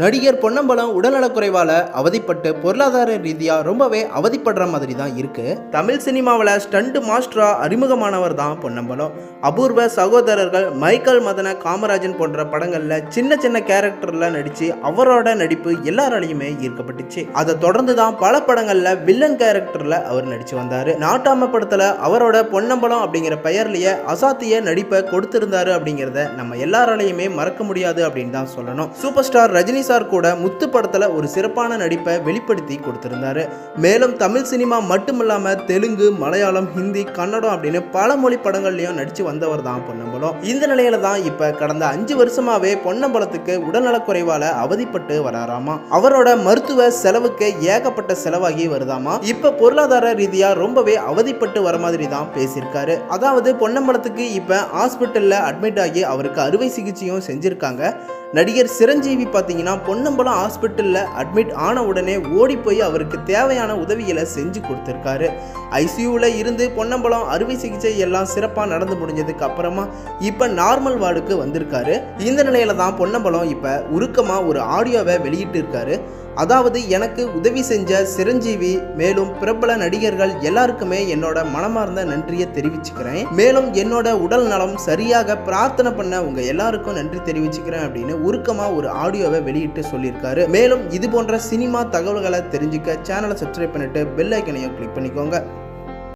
நடிகர் பொன்னம்பலம் உடல்நலக்குறைவால அவதிப்பட்டு பொருளாதார ரீதியா ரொம்பவே அவதிப்படுற மாதிரி தான் இருக்கு. தமிழ் சினிமாவில் ஸ்டண்ட் மாஸ்டரா அறிமுகமானவர் தான் பொன்னம்பலம். அபூர்வ சகோதரர்கள், மைக்கேல் மதன காமராஜன் போன்ற படங்கள்ல சின்ன சின்ன கேரக்டர்ல நடிச்சு அவரோட நடிப்பு எல்லாராலையுமே ஈர்க்கப்பட்டுச்சு. அதை தொடர்ந்து தான் பல படங்கள்ல வில்லன் கேரக்டர்ல அவர் நடிச்சு வந்தாரு. நாட்டாம படத்துல அவரோட பொன்னம்பலம் அப்படிங்கிற பெயர்லயே அசாத்திய நடிப்பை கொடுத்திருந்தாரு அப்படிங்கிறத நம்ம எல்லாராலையுமே மறக்க முடியாது அப்படின்னு தான் சொல்லணும். சூப்பர் ஸ்டார் ரஜினி சார் கூட முத்து படத்துல ஒரு சிறப்பான நடிப்பை வெளிப்படுத்தி கொடுத்திருந்தாரு. மேலும் தமிழ் சினிமா மட்டுமில்லாம தெலுங்கு, மலையாளம், ஹிந்தி, கன்னடம் அப்படின்னு பல மொழி படங்கள்லயும் நடிச்சு வந்தவர் தான் பொன்னம்பலம். இந்த நிலையில தான் இப்ப கடந்த 5 வருஷமாவே பொன்னம்பலத்துக்கு உடல்நலக்குறைவால அவதிப்பட்டு வராராமா. அவரோட மருத்துவ செலவுக்கு ஏகப்பட்ட செலவாகி வருதாமா. இப்ப பொருளாதார ரீதியா ரொம்பவே அவதிப்பட்டு வர மாதிரி தான் பேசியிருக்காரு. அதாவது பொன்னம்பலத்துக்கு இப்ப ஹாஸ்பிட்டல்ல அட்மிட் ஆகி அவருக்கு அறுவை சிகிச்சையும் செஞ்சிருக்காங்க. நடிகர் சிரஞ்சீவி பார்த்தீங்கன்னா பொன்னம்பலம் ஹாஸ்பிட்டலில் அட்மிட் ஆன உடனே ஓடி போய் அவருக்கு தேவையான உதவிகளை செஞ்சு கொடுத்துருக்காரு. ஐசியூவில் இருந்து பொன்னம்பலம் அறுவை சிகிச்சை எல்லாம் சிறப்பாக நடந்து முடிஞ்சதுக்கு அப்புறமா இப்போ நார்மல் வார்டுக்கு வந்திருக்காரு. இந்த நிலையில தான் பொன்னம்பலம் இப்போ உருக்கமாக ஒரு ஆடியோவை வெளியிட்டு இருக்காரு. அதாவது, எனக்கு உதவி செஞ்ச சிரஞ்சீவி மேலும் பிரபல நடிகர்கள் எல்லாருக்குமே என்னோட மனமார்ந்த நன்றியை தெரிவிச்சுக்கிறேன். மேலும் என்னோட உடல் நலம் சரியாக பிரார்த்தனை பண்ண உங்க எல்லாருக்கும் நன்றி தெரிவிச்சுக்கிறேன் அப்படின்னு உருக்கமா ஒரு ஆடியோவை வெளியிட்டு சொல்லியிருக்காரு. மேலும் இது போன்ற சினிமா தகவல்களை தெரிஞ்சுக்க சேனலை சப்ஸ்கிரைப் பண்ணிட்டு பெல் ஐக்கனையும் கிளிக் பண்ணிக்கோங்க.